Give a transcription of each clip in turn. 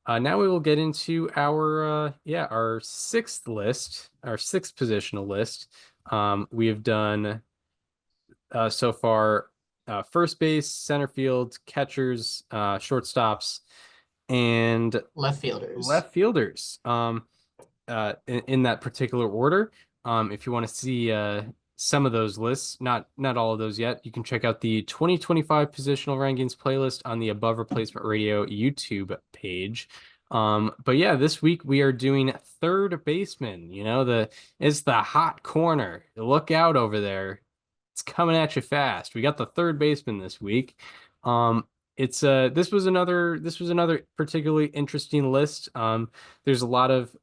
Now we will get into our sixth positional list. We have done so far first base, center field, catchers, shortstops, and Left fielders. left fielders. In that particular order. If you want to see some of those lists, not all of those yet, you can check out the 2025 positional rankings playlist on the Above Replacement Radio YouTube page. But yeah, this week we are doing third baseman. It's the hot corner. Look out over there. It's coming at you fast. We got the third baseman this week. It's this was another particularly interesting list. There's a lot of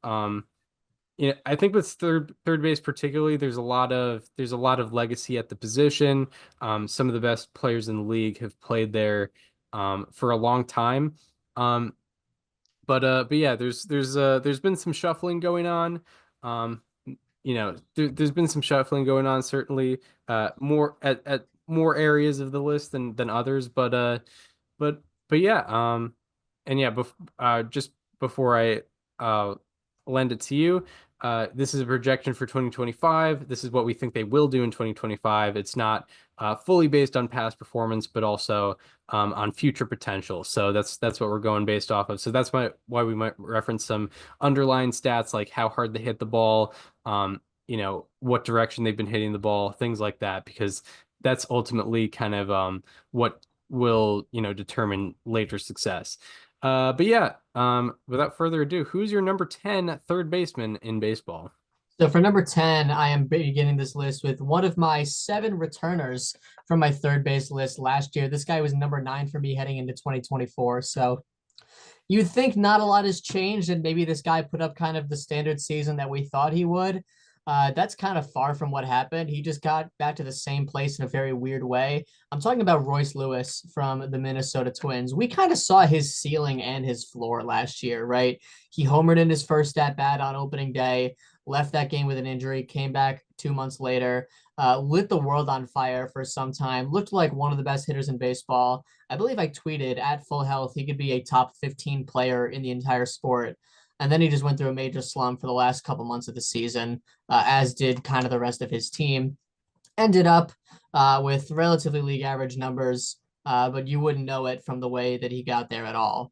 I think with third base particularly, there's a lot of legacy at the position. Some of the best players in the league have played there for a long time. Um, but yeah, there's been some shuffling going on. Um, there's been some shuffling going on, certainly more at more areas of the list than others, but yeah, and yeah, just before I uh lend it to you, this is a projection for 2025. This is what we think they will do in 2025. It's not fully based on past performance, but also on future potential. So that's what we're going based off of. So that's why we might reference some underlying stats like how hard they hit the ball, what direction they've been hitting the ball, things like that, because that's ultimately kind of what will, determine later success. But yeah, without further ado, who's your number 10 third baseman in baseball? So for number 10, I am beginning this list with one of my seven returners from my third base list last year. This guy was number nine for me heading into 2024. So you'd think not a lot has changed, and maybe this guy put up kind of the standard season that we thought he would. That's kind of far from what happened. He just got back to the same place in a very weird way. I'm talking about Royce Lewis from the Minnesota Twins. We kind of saw his ceiling and his floor last year, right? He homered in his first at bat on opening day, left that game with an injury, came back 2 months later, lit the world on fire for some time, looked like one of the best hitters in baseball. I believe I tweeted at full health he could be a top 15 player in the entire sport. And then he just went through a major slump for the last couple months of the season, as did kind of the rest of his team. Ended up with relatively league average numbers, but you wouldn't know it from the way that he got there at all.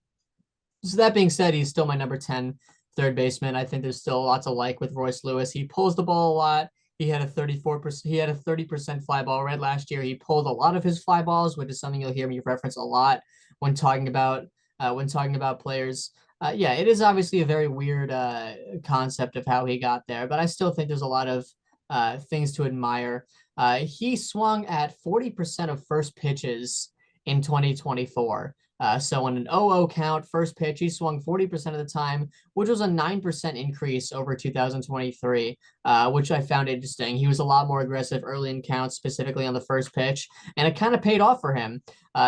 So that being said, he's still my number 10 third baseman. I think there's still lots of like with Royce Lewis. He pulls the ball a lot. He had a 34%, he had a 30% fly ball rate last year. He pulled a lot of his fly balls, which is something you'll hear me reference a lot when talking about players. Yeah, it is obviously a very weird concept of how he got there, but I still think there's a lot of things to admire. He swung at 40% of first pitches in 2024. So on an 0-0 count, first pitch, he swung 40% of the time, which was a 9% increase over 2023, which I found interesting. He was a lot more aggressive early in counts, specifically on the first pitch, and it kind of paid off for him.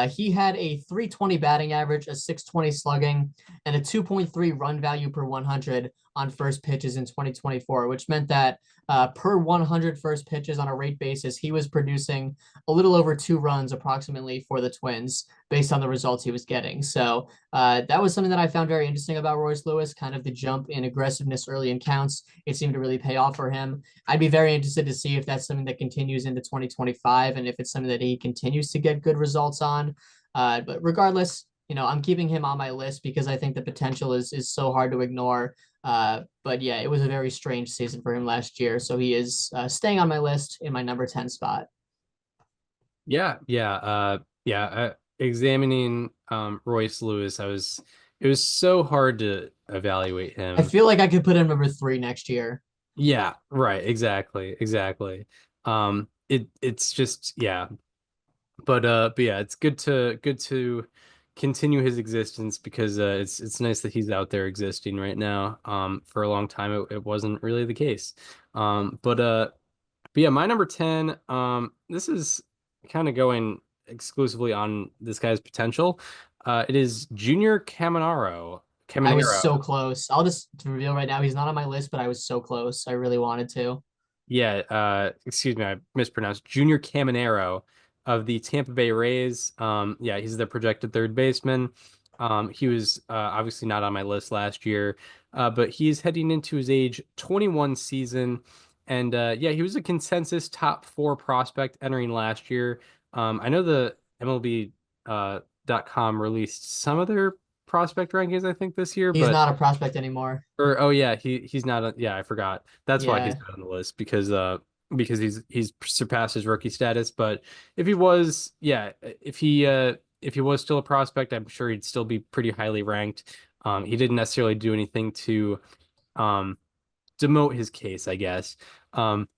He had a 320 batting average, a 620 slugging, and a 2.3 run value per 100 on first pitches in 2024, which meant that per 100 first pitches on a rate basis, he was producing a little over 2 runs approximately for the Twins based on the results he was getting. So that was something that I found very interesting about Royce Lewis, kind of the jump in aggressiveness early in counts. It seemed to really pay off for him. I'd be very interested to see if that's something that continues into 2025 and if it's something that he continues to get good results on. But regardless, I'm keeping him on my list because I think the potential is so hard to ignore. But yeah, it was a very strange season for him last year. So he is staying on my list in my number 10 spot. Yeah. Examining Royce Lewis, it was so hard to evaluate I him. feel like I could put him number 3 next year. Yeah, right, exactly. It's just, yeah. But yeah, it's good to continue his existence because it's nice that he's out there existing right now. For a long time it wasn't really the case. But yeah, my number 10, this is kind of going exclusively on this guy's potential. It is Junior Caminero. I was Caminero. so close. I'll just reveal right now he's not on my list, but I was so close. I really wanted to. Yeah, excuse me, I mispronounced. Junior Caminero of the Tampa Bay Rays. Yeah, he's the projected third baseman. He was obviously not on my list last year, but he's heading into his age 21 season. And yeah, he was a consensus top four prospect entering last year. I know the MLB .com released some of their prospect rankings, I think, this year, He's but not a prospect anymore. or oh yeah, he's not yeah, I forgot. That's why he's Yeah. not on the list because he's surpassed his rookie status. But if he was, yeah, if he was still a prospect, I'm sure he'd still be pretty highly ranked. He didn't necessarily do anything to um demote his case, I guess. Um,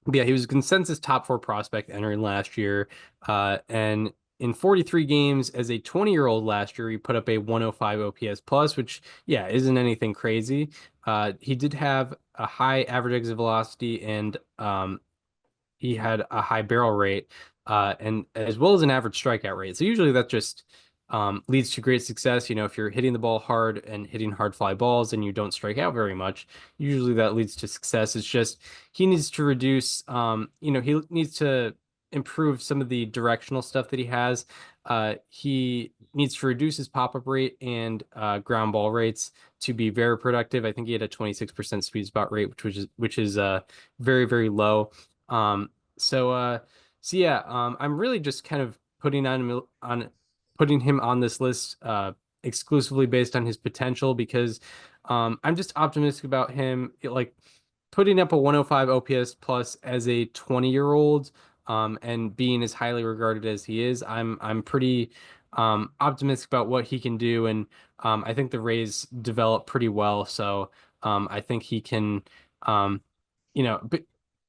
but yeah, he was a consensus top four prospect entering last year. And in 43 games as a 20-year-old last year, he put up a 105 OPS plus, which, yeah, isn't anything crazy. He did have a high average exit velocity and he had a high barrel rate, and as well as an average strikeout rate. So usually that just leads to great success. You know, if you're hitting the ball hard and hitting hard fly balls and you don't strike out very much, usually that leads to success. It's just he needs to reduce, he needs to improve some of the directional stuff that he has. He needs to reduce his pop-up rate and ground ball rates to be very productive. I think he had a 26% speed spot rate, which is very, very low. Um, so uh so yeah, I'm really just kind of putting him on this list exclusively based on his potential because I'm just optimistic about him like putting up a 105 OPS plus as a 20-year-old and being as highly regarded as he is. I'm pretty optimistic about what he can do and I think the Rays develop pretty well, so I think he can but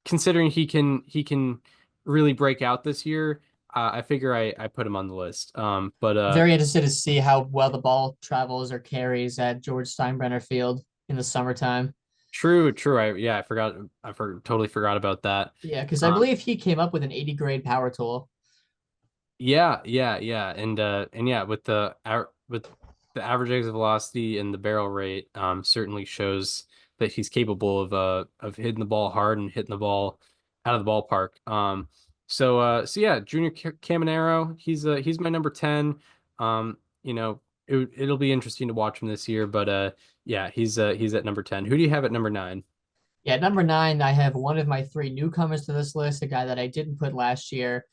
considering he can really break out this year, I figure I put him on the list. But Very interested to see how well the ball travels or carries at George Steinbrenner Field in the summertime. true, true. Totally forgot about that. Yeah, because I Um, believe he came up with an 80 grade power tool. Yeah, yeah, yeah, and yeah, with the average exit velocity and the barrel rate, certainly shows that he's capable of hitting the ball hard and hitting the ball out of the ballpark. So yeah, Junior Caminero, he's my number 10. It'll be interesting to watch him this year, but yeah, he's at number 10. Who do you have at number 9? Yeah, at number nine, I have one of my three newcomers to this list, a guy that I didn't put last year.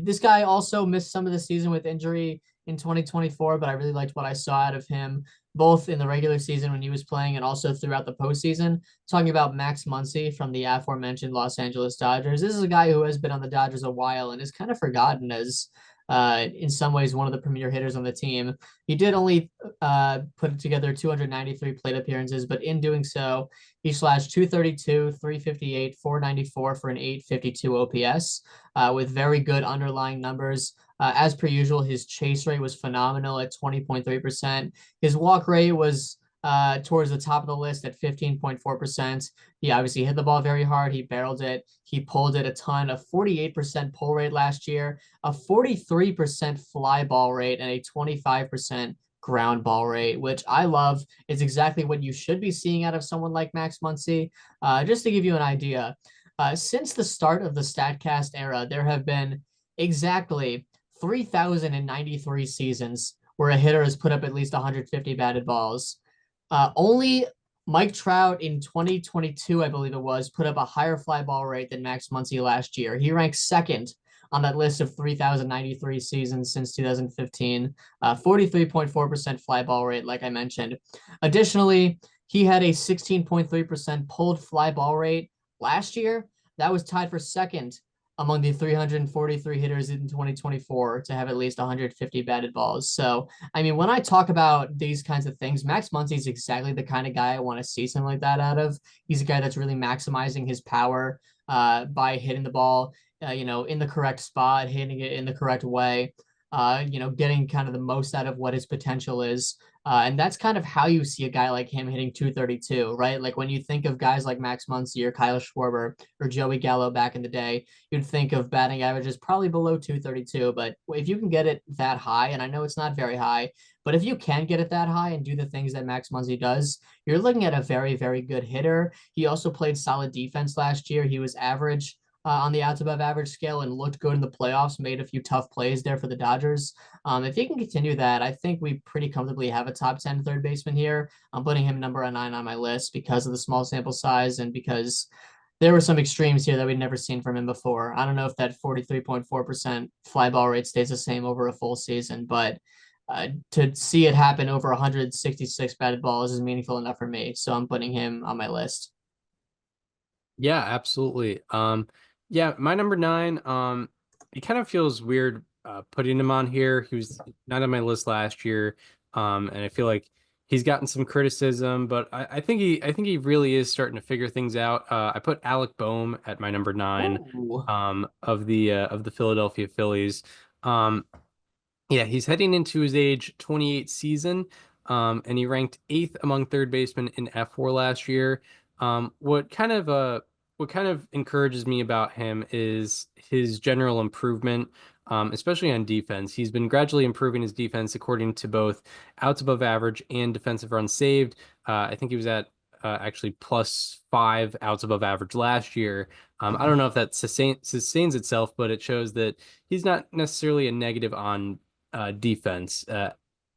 This guy also missed some of the season with injury in 2024, but I really liked what I saw out of him, both in the regular season when he was playing and also throughout the postseason. Talking about Max Muncy from the aforementioned Los Angeles Dodgers. This is a guy who has been on the Dodgers a while and is kind of forgotten as in some ways one of the premier hitters on the team. He did only put together 293 plate appearances, but in doing so, he slashed 232, 358, 494 for an 852 OPS with very good underlying numbers. As per usual, his chase rate was phenomenal at 20.3%. His walk rate was towards the top of the list at 15.4%. He obviously hit the ball very hard. He barreled it. He pulled it a ton. A 48% pull rate last year, a 43% fly ball rate, and a 25% ground ball rate, which I love. Is exactly what you should be seeing out of someone like Max Muncy. Just to give you an idea, since the start of the StatCast era, there have been exactly 3,093 seasons where a hitter has put up at least 150 batted balls. Only Mike Trout in 2022, I believe it was, put up a higher fly ball rate than Max Muncy last year. He ranks second on that list of 3,093 seasons since 2015, 43.4% fly ball rate, like I mentioned. Additionally, he had a 16.3% pulled fly ball rate last year. That was tied for second among the 343 hitters in 2024 to have at least 150 batted balls. So, I mean, when I talk about these kinds of things, Max Muncy is exactly the kind of guy I want to see something like that out of. He's a guy that's really maximizing his power by hitting the ball, in the correct spot, hitting it in the correct way, getting kind of the most out of what his potential is. And that's kind of how you see a guy like him hitting 232, right? Like when you think of guys like Max Muncy or Kyle Schwarber or Joey Gallo back in the day, you'd think of batting averages probably below 232. But if you can get it that high, and I know it's not very high, but if you can get it that high and do the things that Max Muncy does, you're looking at a very, very good hitter. He also played solid defense last year. He was average on the outs above average scale and looked good in the playoffs, made a few tough plays there for the Dodgers. If he can continue that, I think we pretty comfortably have a top 10 third baseman here. I'm putting him number 9 on my list because of the small sample size and because there were some extremes here that we'd never seen from him before. I don't know if that 43.4% fly ball rate stays the same over a full season, but to see it happen over 166 batted balls is meaningful enough for me. So I'm putting him on my list. Yeah, absolutely. Yeah, my number nine, it kind of feels weird putting him on here. He was not on my list last year. And I feel like he's gotten some criticism, but I think he really is starting to figure things out. I put Alec Boehm at my number nine, Ooh. of the Philadelphia Phillies. Um, yeah, he's heading into his age 28 season, and he ranked eighth among third basemen in F4 last year. What kind of encourages me about him is his general improvement, especially on defense. He's been gradually improving his defense according to both outs above average and defensive runs saved. I think he was at actually +5 outs above average last year. I don't know if that sustains itself, but it shows that he's not necessarily a negative on defense,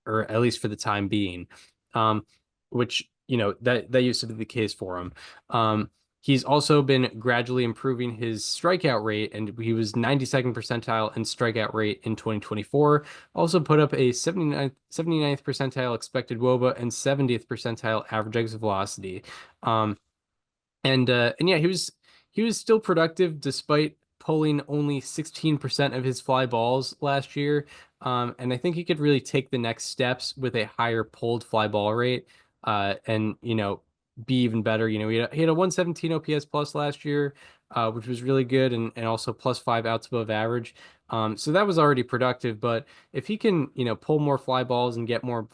or at least for the time being, um, which that used to be the case for him. He's also been gradually improving his strikeout rate, and he was 92nd percentile in strikeout rate in 2024. Also put up a 79th percentile expected WOBA and 70th percentile average exit velocity. Um, and yeah, he was still productive despite pulling only 16% of his fly balls last year. And I think he could really take the next steps with a higher pulled fly ball rate, and be even better. He had a 117 OPS plus last year, which was really good, and also +5 outs above average. So that was already productive, but if he can, pull more fly balls and get more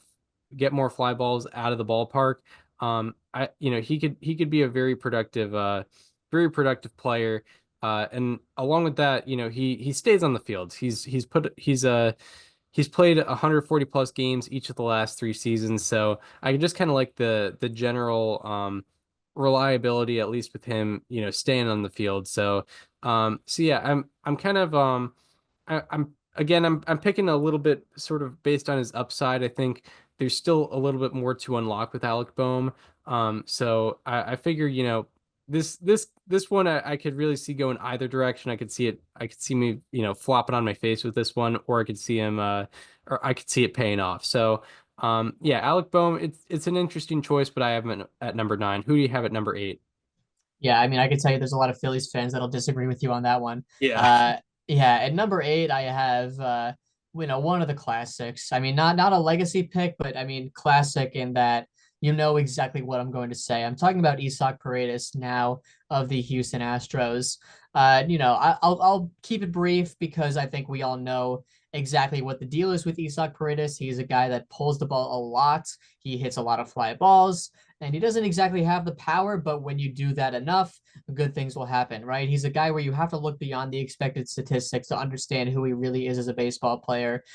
fly balls out of the ballpark, he could be a very productive player. And along with that, he stays on the field. He's played 140 plus games each of the last 3 seasons. So I just kind of like the general reliability, at least with him, staying on the field. So yeah, I'm kind of I'm again I'm picking a little bit sort of based on his upside. I think there's still a little bit more to unlock with Alec Boehm. So I figure, this one I could really see going either direction. I could see me, flopping on my face with this one, or I could see him or I could see it paying off. So yeah, Alec Boehm, it's an interesting choice, but I have him at number nine. Who do you have at number eight? Yeah, I mean, I can tell you there's a lot of Phillies fans that'll disagree with you on that one. Yeah. Uh, yeah, at number 8, I have one of the classics. I mean, not a legacy pick, but I mean, classic in that you know exactly what I'm going to say. I'm talking about Isak Paredes now of the Houston Astros. I'll keep it brief because I think we all know exactly what the deal is with Isak Paredes. He's a guy that pulls the ball a lot. He hits a lot of fly balls and he doesn't exactly have the power, but when you do that enough, good things will happen, right? He's a guy where you have to look beyond the expected statistics to understand who he really is as a baseball player,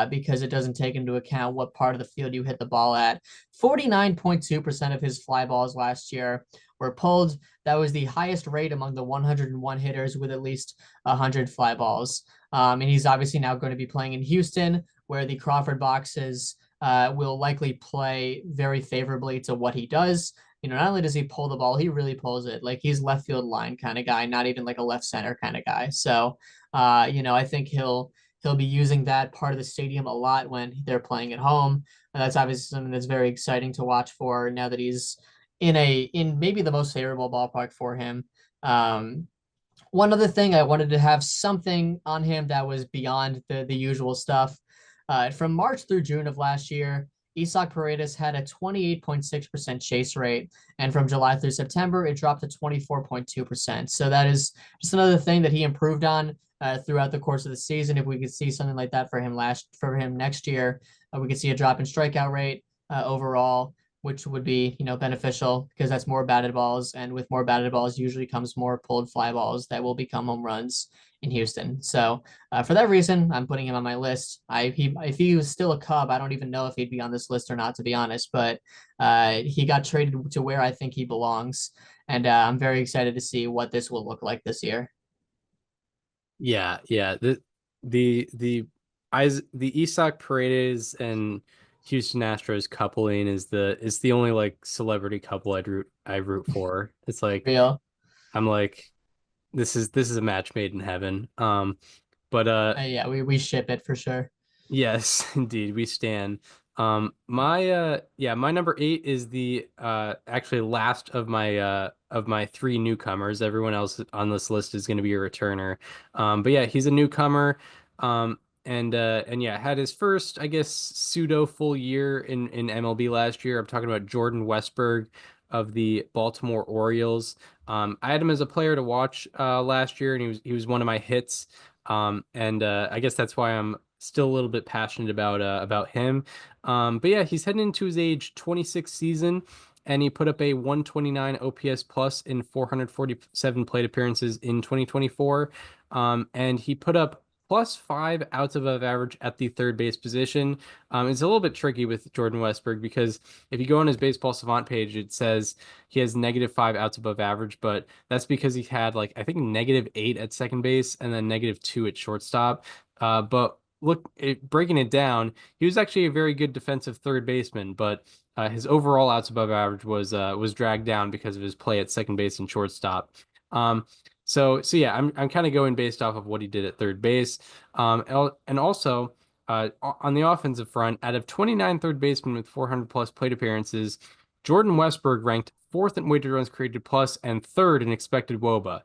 because it doesn't take into account what part of the field you hit the ball at. 49.2% of his fly balls last year were pulled. That was the highest rate among the 101 hitters with at least 100 fly balls. And he's obviously now going to be playing in Houston, where the Crawford boxes will likely play very favorably to what he does. Not only does he pull the ball, he really pulls it. Like he's left field line kind of guy, not even like a left center kind of guy. So, I think he'll be using that part of the stadium a lot when they're playing at home. And that's obviously something that's very exciting to watch for now that he's in maybe the most favorable ballpark for him. One other thing, I wanted to have something on him that was beyond the usual stuff. From March through June of last year, Isak Paredes had a 28.6% chase rate, and from July through September, it dropped to 24.2%. So that is just another thing that he improved on throughout the course of the season. If we could see something like that for him next year, we could see a drop in strikeout rate overall, which would be beneficial because that's more batted balls, and with more batted balls usually comes more pulled fly balls that will become home runs in Houston. So for that reason, I'm putting him on my list. If he was still a Cub, I don't even know if he'd be on this list or not, to be honest. But he got traded to where I think he belongs, and I'm very excited to see what this will look like this year. Yeah. The the Isak Paredes and Houston Astros coupling is the only like celebrity couple I root for. It's like Real. I'm like this is a match made in heaven. But Yeah, we ship it for sure. yes, indeed, we stand. My yeah, my number eight is the actually last of my three newcomers. Everyone else on this list is going to be a returner. But yeah, he's a newcomer. And yeah, had his first, I guess, pseudo full year in MLB last year. I'm talking about Jordan Westburg of the Baltimore Orioles. I had him as a player to watch last year, and he was one of my hits. And I guess that's why I'm still a little bit passionate about him. But yeah, he's heading into his age 26 season, and he put up a 129 OPS plus in 447 plate appearances in 2024. And he put up +5 outs above average at the third base position. It's a little bit tricky with Jordan Westberg because if you go on his baseball savant page, it says he has -5 outs above average, but that's because he had like I think -8 at second base and then -2 at shortstop. But breaking it down, he was actually a very good defensive third baseman, but his overall outs above average was dragged down because of his play at second base and shortstop. Um, so yeah, I'm kind of going based off of what he did at third base. And also on the offensive front, out of 29 third basemen with 400 plus plate appearances, Jordan Westberg ranked fourth in weighted runs created plus and third in expected WOBA.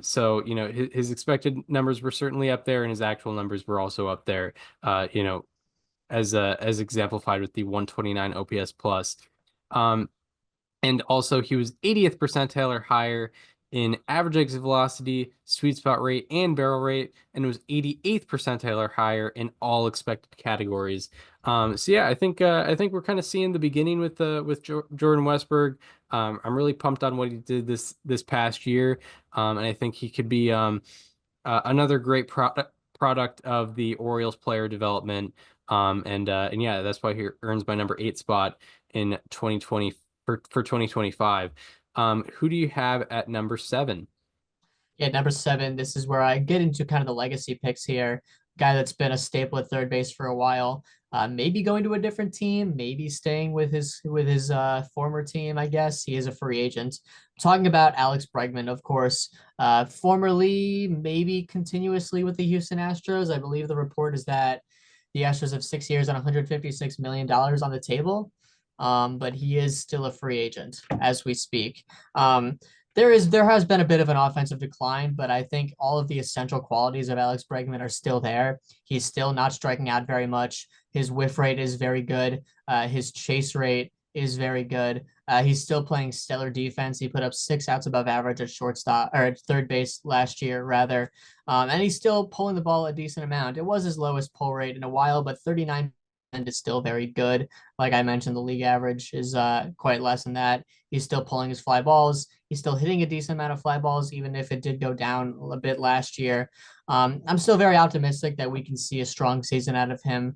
So you know his expected numbers were certainly up there, and his actual numbers were also up there. You know, as exemplified with the 129 OPS plus. Um, and also, he was 80th percentile or higher in average exit velocity, sweet spot rate, and barrel rate, and was 88th percentile or higher in all expected categories. So yeah, I think we're kind of seeing the beginning with Jordan Westberg. I'm really pumped on what he did this past year, and I think he could be another great product of the Orioles player development. And yeah, that's why he earns my number eight spot in 2020 for 2025. Who do you have at number seven? Yeah, number seven. This is where I get into kind of the legacy picks here. Guy that's been a staple at third base for a while. Maybe going to a different team, maybe staying with his former team. I guess he is a free agent. Talking about Alex Bregman, of course, formerly maybe continuously with the Houston Astros. I believe the report is that the Astros have 6 years and $156 million on the table. But he is still a free agent as we speak. There has been a bit of an offensive decline, but I think all of the essential qualities of Alex Bregman are still there. He's still not striking out very much. His whiff rate is very good. His chase rate is very good. He's still playing stellar defense. He put up 6 outs above average at shortstop or at third base last year, rather. And he's still pulling the ball a decent amount. It was his lowest pull rate in a while, but 39 is still very good. Like I mentioned, the league average is quite less than that. He's still pulling his fly balls. He's still hitting a decent amount of fly balls, even if it did go down a bit last year. I'm still very optimistic that we can see a strong season out of him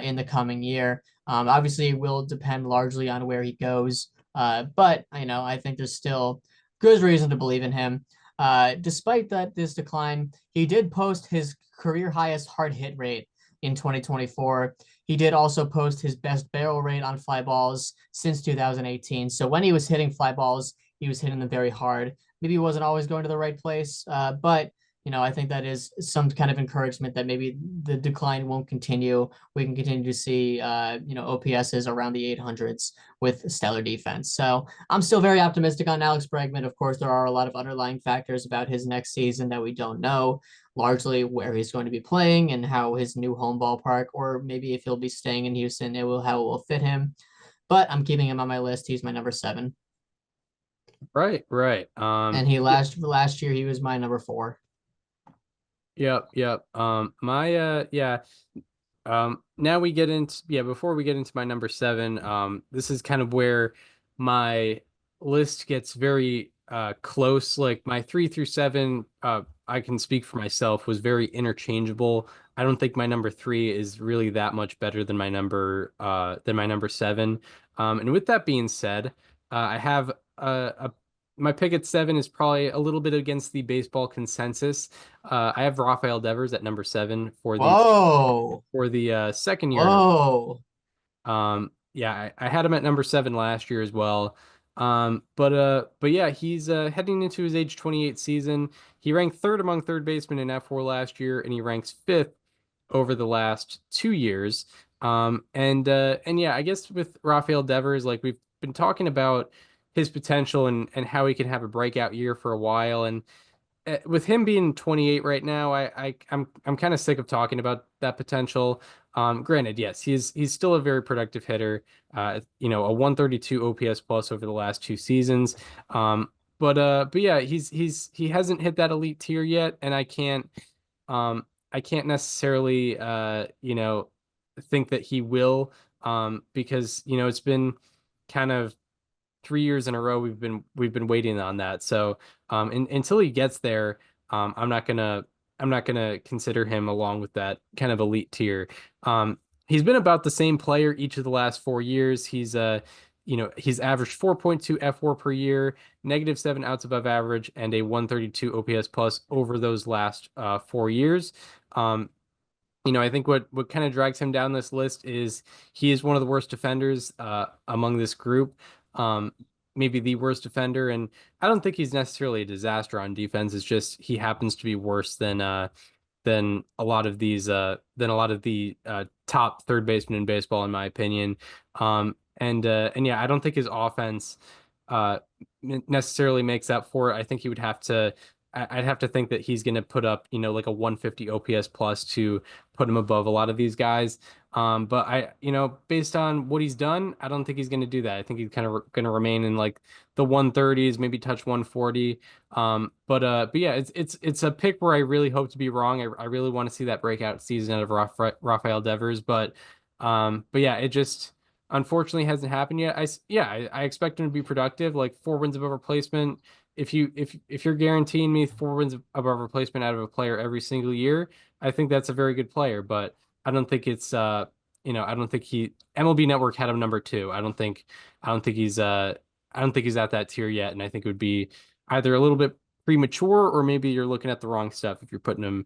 in the coming year. Obviously, it will depend largely on where he goes, but I think there's still good reason to believe in him. Despite this decline, he did post his career highest hard hit rate in 2024. He did also post his best barrel rate on fly balls since 2018. So when he was hitting fly balls, he was hitting them very hard. Maybe he wasn't always going to the right place, but I think that is some kind of encouragement that maybe the decline won't continue. We can continue to see, OPSs around the 800s with stellar defense. So I'm still very optimistic on Alex Bregman. Of course, there are a lot of underlying factors about his next season that we don't know, largely where he's going to be playing and how his new home ballpark, or maybe if he'll be staying in Houston, how it will fit him. But I'm keeping him on my list. He's my number seven, Right. and he last year he was my number four. Yep. My yeah. Now we get into before we get into my number seven, this is kind of where my list gets very close. Like my three through seven, I can speak for myself, was very interchangeable. I don't think my number three is really that much better than my number seven. And with that being said, I have a my pick at 7 is probably a little bit against the baseball consensus. I have Rafael Devers at number 7 Whoa, for the second year in a whoa. Yeah, I had him at number 7 last year as well. But yeah, he's heading into his age 28 season. He ranked third among third basemen in F4 last year, and he ranks fifth over the last 2 years. And yeah, I guess with Rafael Devers, like we've been talking about his potential and how he can have a breakout year for a while. And with him being 28 right now, I'm kind of sick of talking about that potential. Granted, yes, he's still a very productive hitter. A 132 OPS plus over the last 2 seasons. But yeah, he hasn't hit that elite tier yet, and I can't necessarily think that he will, because it's been kind of 3 years in a row we've been waiting on that. So until he gets there, I'm not gonna consider him along with that kind of elite tier. He's been about the same player each of the last 4 years. He's averaged 4.2 F4 per year, -7 outs above average, and a 132 OPS plus over those last 4 years. Um, I think what kind of drags him down this list is he is one of the worst defenders among this group. Um, Maybe the worst defender, and I don't think he's necessarily a disaster on defense. It's just he happens to be worse than a lot of the top third basemen in baseball, in my opinion. And yeah, I don't think his offense uh, necessarily makes up for it. I think he would have to. I'd have to think that he's going to put up, like a 150 OPS plus to put him above a lot of these guys. But based on what he's done, I don't think he's going to do that. I think he's kind of going to remain in like the 130s, maybe touch 140. But yeah, it's a pick where I really hope to be wrong. I really want to see that breakout season out of Rafael Devers, but yeah, it just unfortunately hasn't happened yet. I expect him to be productive, like 4 wins above replacement. If you're guaranteeing me 4 wins above replacement out of a player every single year, I think that's a very good player. But I don't think it's I don't think he MLB Network had him number 2. I don't think I don't think he's at that tier yet, and I think it would be either a little bit premature or maybe you're looking at the wrong stuff if you're putting him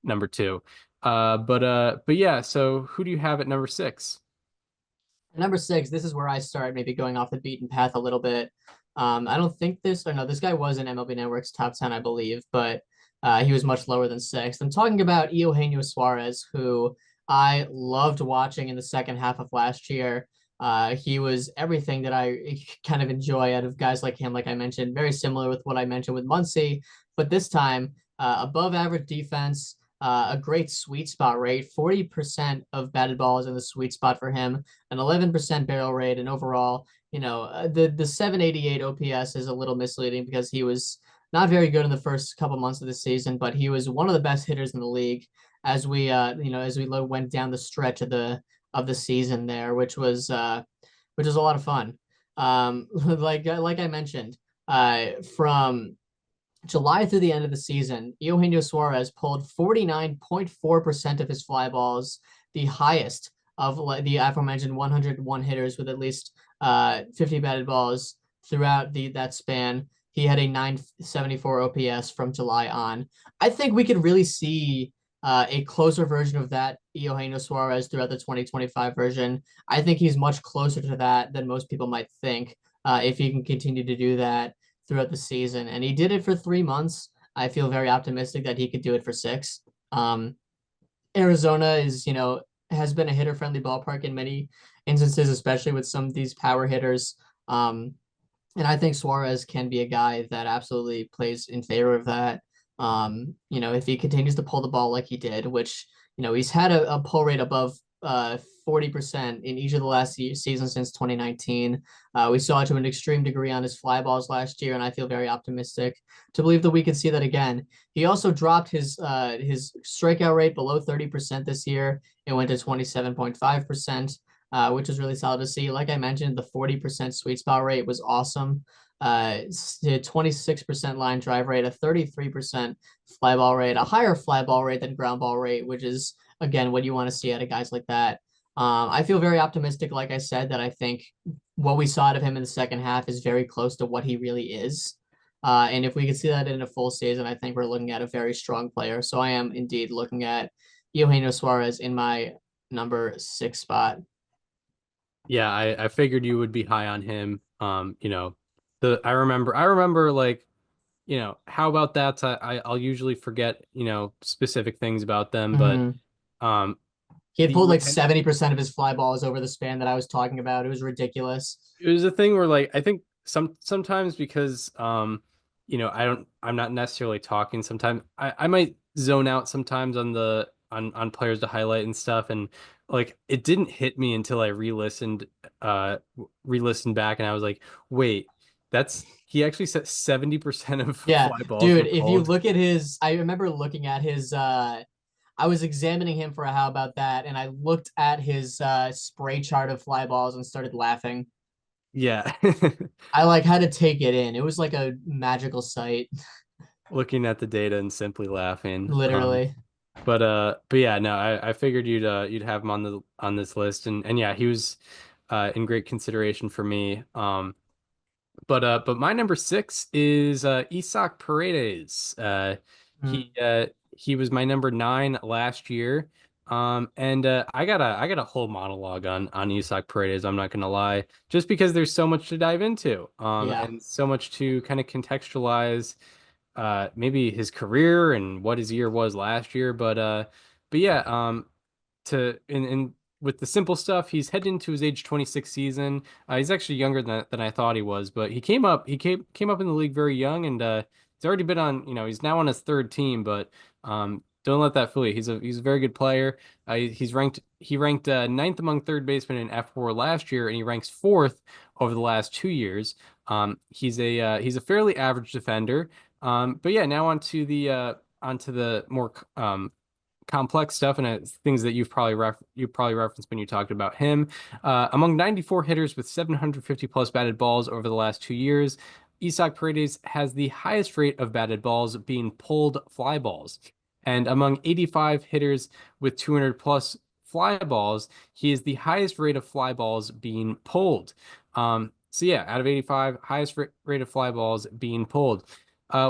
number 2. But yeah, so who do you have at number 6? Number 6, this is where I start maybe going off the beaten path a little bit. I don't think this, or no, this guy was in MLB Network's top 10, I believe, but he was much lower than 6th. I'm talking about Eugenio Suarez, who I loved watching in the second half of last year. He was everything that I kind of enjoy out of guys like him, like I mentioned, very similar with what I mentioned with Muncy, but this time above average defense, a great sweet spot rate, 40% of batted balls in the sweet spot for him, an 11% barrel rate, and overall, the 788 OPS is a little misleading because he was not very good in the first couple months of the season, but he was one of the best hitters in the league as we went down the stretch of the season there, which was a lot of fun. Like I mentioned, from July through the end of the season, Eugenio Suarez pulled 49.4% of his fly balls, the highest of the aforementioned 101 hitters with at least 50 batted balls throughout that span. He had a 974 OPS from July on. I think we could really see a closer version of that Eugenio Suarez throughout the 2025 version. I think he's much closer to that than most people might think if he can continue to do that throughout the season. And he did it for 3 months. I feel very optimistic that he could do it for 6. Arizona has been a hitter friendly ballpark in many instances, especially with some of these power hitters. And I think Suarez can be a guy that absolutely plays in favor of that. If he continues to pull the ball like he did, which, he's had a pull rate above 40% in each of the last seasons since 2019. We saw it to an extreme degree on his fly balls last year, and I feel very optimistic to believe that we could see that again. He also dropped his strikeout rate below 30% this year. It went to 27.5%, which is really solid to see. Like I mentioned, the 40% sweet spot rate was awesome. 26% line drive rate, a 33% fly ball rate, a higher fly ball rate than ground ball rate, which is again what you want to see out of guys like that. I feel very optimistic, like I said, that I think what we saw out of him in the second half is very close to what he really is. And if we can see that in a full season, I think we're looking at a very strong player. So I am indeed looking at Eugenio Suarez in my number 6 spot. Yeah, I figured you would be high on him. The I remember like, how about that? I'll usually forget, specific things about them, but Mhm. um He had pulled the like 70% of his fly balls over the span that I was talking about. It was ridiculous. it was a thing where like I think sometimes because I'm not necessarily talking sometimes I might zone out sometimes on the on players to highlight and stuff, and like it didn't hit me until I re-listened back, and I was like, wait, that's he actually said 70% of Yeah, fly balls dude, were if you pulled. look at his, I remember looking at his, I was examining him for a how about that, and I looked at his spray chart of fly balls and started laughing. Yeah. I like had to take it in. It was like a magical sight, Looking at the data and simply laughing. literally. But yeah, no, I figured you'd have him on the on this list, and yeah, he was in great consideration for me. But my number six is Isak Paredes. He Mm, uh he was my number nine last year. And I got a whole monologue on Isak Paredes, I'm not gonna lie, just because there's so much to dive into, yeah. and so much to kind of contextualize maybe his career and what his year was last year. But yeah, to in with the simple stuff, he's heading into his age 26 season. He's actually younger than I thought he was, but he came up in the league very young, and he's already been on, he's now on his third team, but don't let that fool you. He's a very good player. He ranked ninth among third basemen in F4 last year, and he ranks fourth over the last 2 years. He's a fairly average defender. But yeah, now onto the more complex stuff, and things that you probably referenced when you talked about him. Among 94 hitters with 750 plus batted balls over the last 2 years, Isak Paredes has the highest rate of batted balls being pulled fly balls. And among 85 hitters with 200 plus fly balls, he is the highest rate of fly balls being pulled. So yeah, out of 85, highest rate of fly balls being pulled.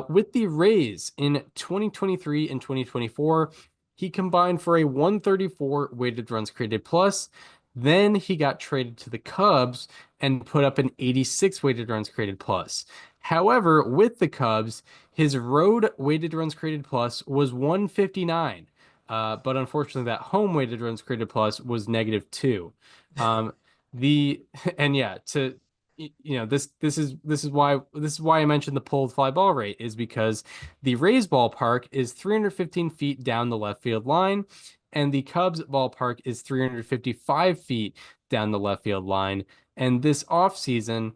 With the Rays in 2023 and 2024, he combined for a 134 weighted runs created plus. Then he got traded to the Cubs and put up an 86 weighted runs created plus. However, with the Cubs, his road weighted runs created plus was 159. But unfortunately, that home weighted runs created plus was -2. Um, the and yeah, this is why I mentioned the pulled fly ball rate, is because the Rays ballpark is 315 feet down the left field line, and the Cubs ballpark is 355 feet down the left field line. And this offseason,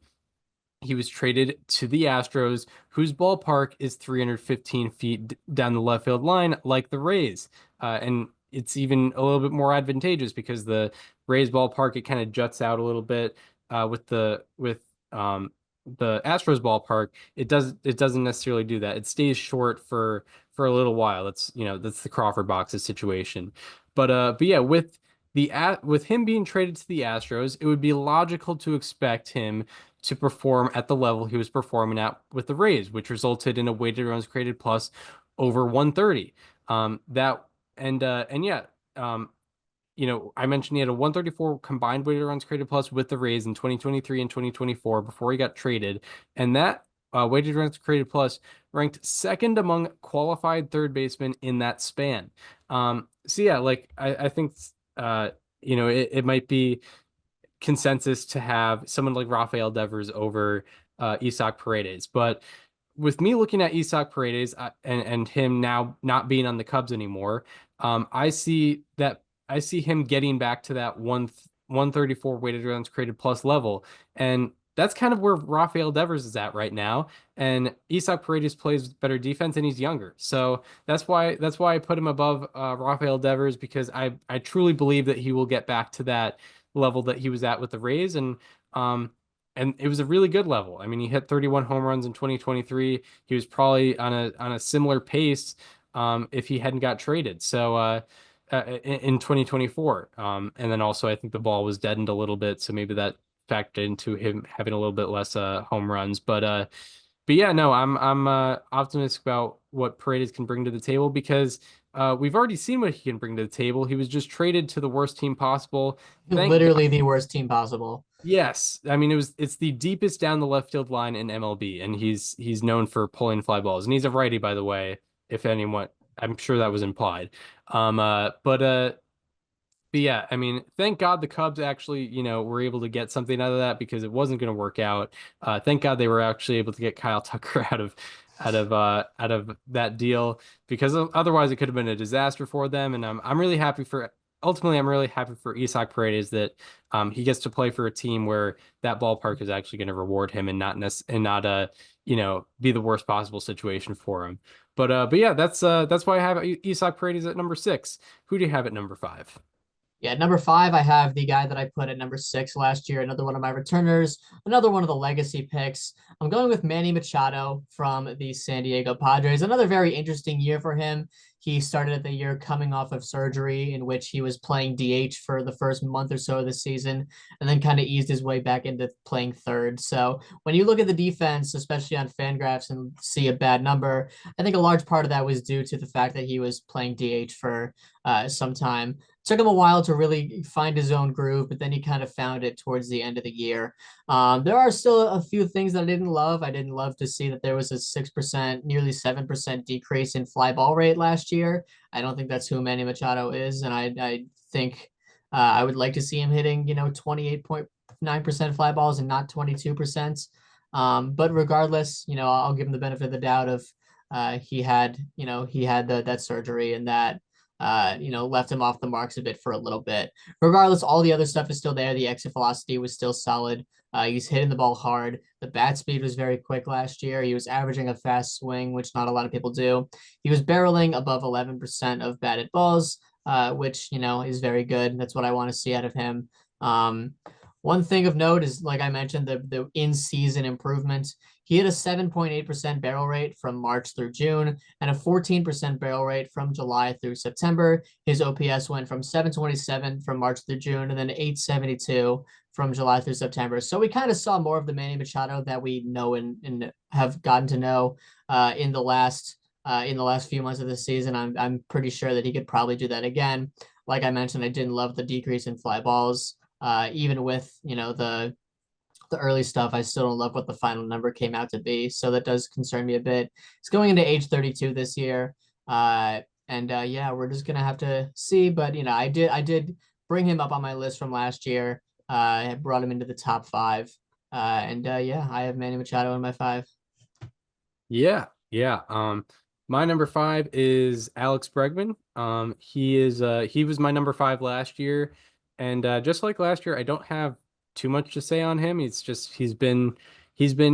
he was traded to the Astros, whose ballpark is 315 feet down the left field line, like the Rays. And it's even a little bit more advantageous because the Rays ballpark, it kind of juts out a little bit. With the Astros ballpark, it doesn't necessarily do that. It stays short for a little while. That's the Crawford boxes situation. But yeah, with him being traded to the Astros, it would be logical to expect him to perform at the level he was performing at with the Rays, which resulted in a weighted runs created plus over 130. That and yeah, I mentioned he had a 134 combined weighted runs created plus with the Rays in 2023 and 2024 before he got traded, and that weighted runs created plus ranked second among qualified third basemen in that span. So yeah, like I think it might be consensus to have someone like Rafael Devers over Isak Paredes. But with me looking at Isak Paredes, and him now not being on the Cubs anymore, I see him getting back to that 134 weighted runs created plus level, and that's kind of where Rafael Devers is at right now. And Isak Paredes plays better defense, and he's younger, so that's why I put him above Rafael Devers, because I truly believe that he will get back to that level that he was at with the Rays, and it was a really good level. I mean, he hit 31 home runs in 2023. He was probably on a similar pace if he hadn't got traded. So in 2024. And then also I think the ball was deadened a little bit, so maybe that factored into him having a little bit less home runs. But yeah, no, I'm optimistic about what Paredes can bring to the table because we've already seen what he can bring to the table. He was just traded to the worst team possible. Thank God. Literally the worst team possible. Yes, I mean it's the deepest down the left field line in MLB, and he's known for pulling fly balls, and he's a righty, by the way. If anyone, I'm sure that was implied. Um, uh, but uh, but yeah, I mean, thank God the Cubs actually, were able to get something out of that because it wasn't going to work out. Thank God they were actually able to get Kyle Tucker out of that deal because otherwise it could have been a disaster for them. And I'm really happy for ultimately I'm really happy for Isak Paredes that he gets to play for a team where that ballpark is actually going to reward him and not be the worst possible situation for him. But yeah, that's why I have Isak Paredes at number 6. Who do you have at number 5? Yeah, at number five, I have the guy that I put at number six last year, another one of my returners, another one of the legacy picks. I'm going with Manny Machado from the San Diego Padres. Another very interesting year for him. He started the year coming off of surgery, in which he was playing DH for the first month or so of the season, and then kind of eased his way back into playing third. So when you look at the defense, especially on Fangraphs, and see a bad number, I think a large part of that was due to the fact that he was playing DH for some time. Took him a while to really find his own groove, but then he kind of found it towards the end of the year. There are still a few things that I didn't love. I didn't love to see that there was a 6%, nearly 7% decrease in fly ball rate last year. I don't think that's who Manny Machado is, and I think I would like to see him hitting 28.9% fly balls and not 22%. But regardless, I'll give him the benefit of the doubt of he had that surgery and that left him off the marks a bit for a little bit. Regardless, all the other stuff is still there. The exit velocity was still solid. He's hitting the ball hard. The bat speed was very quick last year. He was averaging a fast swing, which not a lot of people do. He was barreling above 11% of batted balls, which, is very good. That's what I want to see out of him. One thing of note is, like I mentioned, the in-season improvement. He had a 7.8% barrel rate from March through June and a 14% barrel rate from July through September. His OPS went from 727 from March through June and then 872 from July through September. So we kind of saw more of the Manny Machado that we know and have gotten to know in the last few months of the season. I'm pretty sure that he could probably do that again. Like I mentioned, I didn't love the decrease in fly balls. Even with the early stuff, I still don't love what the final number came out to be. So that does concern me a bit. It's going into age 32 this year. And yeah, we're just gonna have to see. But I did bring him up on my list from last year. I brought him into the top five. And yeah, I have Manny Machado in my five. Yeah, yeah. My number 5 is Alex Bregman. He was my number 5 last year, and just like last year, I don't have too much to say on him. He's been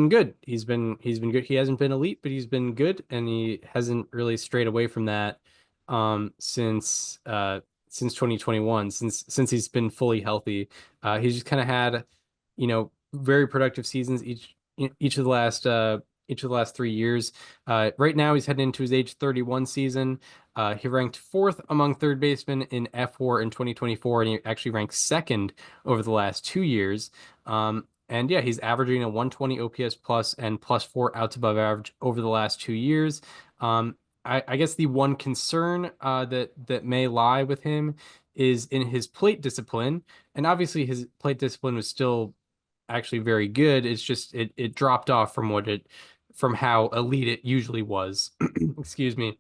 good. He's been good. He hasn't been elite, but he's been good, and he hasn't really strayed away from that since 2021, since he's been fully healthy. He's just kind of had, very productive seasons each of the last 3 years. Right now, he's heading into his age 31 season. He ranked fourth among third basemen in F4 in 2024, and he actually ranked second over the last 2 years. And yeah, he's averaging a 120 OPS plus and plus 4 outs above average over the last 2 years. I guess the one concern that may lie with him is in his plate discipline, and obviously his plate discipline was still actually very good. It's just it dropped off from how elite it usually was. Excuse me.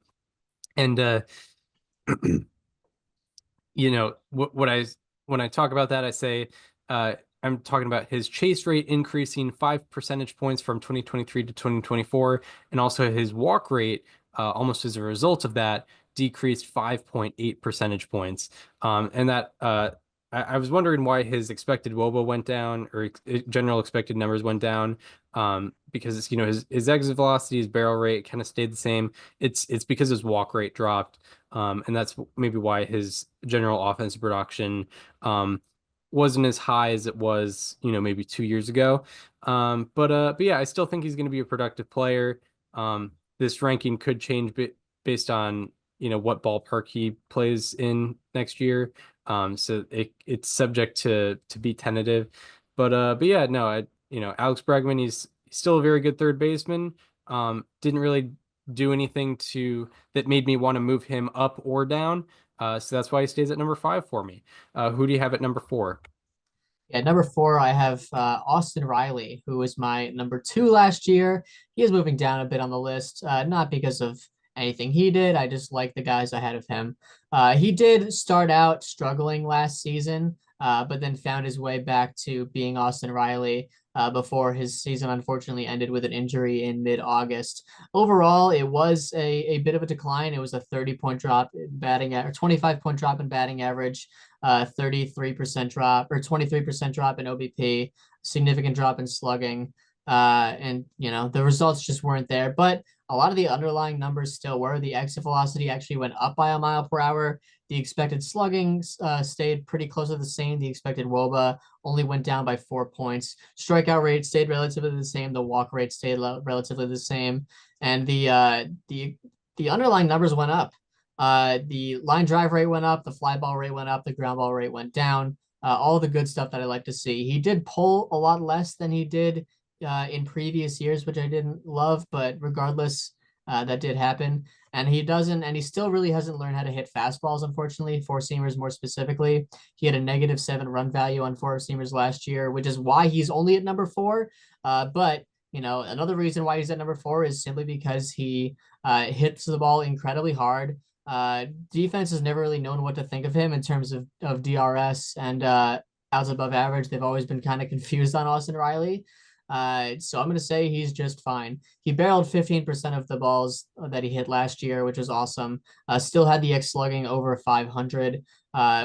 And what I when I talk about that, I say I'm talking about his chase rate increasing 5 percentage points from 2023 to 2024, and also his walk rate, almost as a result of that, decreased 5.8 percentage points. And that I was wondering why his expected WOBA went down, or general expected numbers went down, because his exit velocity, his barrel rate kind of stayed the same. It's because his walk rate dropped. And that's maybe why his general offensive production wasn't as high as it was, maybe 2 years ago. But yeah, I still think he's going to be a productive player. This ranking could change based on, what ballpark he plays in next year. So it's subject to be tentative. But yeah, no, Alex Bregman, he's still a very good third baseman. Didn't really do anything that made me want to move him up or down. So that's why he stays at number 5 for me. Who do you have at number 4? Yeah, number four, I have Austin Riley, who was my number two last year. He is moving down a bit on the list, not because of anything he did. I just like the guys ahead of him. He did start out struggling last season, but then found his way back to being Austin Riley before his season unfortunately ended with an injury in mid-August. Overall, it was a bit of a decline. It was a 30-point drop in batting, or 25-point drop in batting average. 33% drop or 23% drop in OBP, significant drop in slugging. And the results just weren't there. But a lot of the underlying numbers still were. The exit velocity actually went up by a mile per hour. The expected slugging stayed pretty close to the same. The expected WOBA only went down by 4 points. Strikeout rate stayed relatively the same. The walk rate stayed relatively the same, and the underlying numbers went up. The line drive rate went up, the fly ball rate went up, the ground ball rate went down. All the good stuff that I like to see. He did pull a lot less than he did in previous years, which I didn't love, but regardless, that did happen. And he still really hasn't learned how to hit fastballs, unfortunately, four seamers more specifically. He had a -7 run value on four seamers last year, which is why he's only at number four. But another reason why he's at number four is simply because he hits the ball incredibly hard. Defense has never really known what to think of him in terms of DRS and outs above average. They've always been kind of confused on Austin Riley. So I'm going to say he's just fine. He barreled 15% of the balls that he hit last year, which was awesome. Still had the X slugging over 500,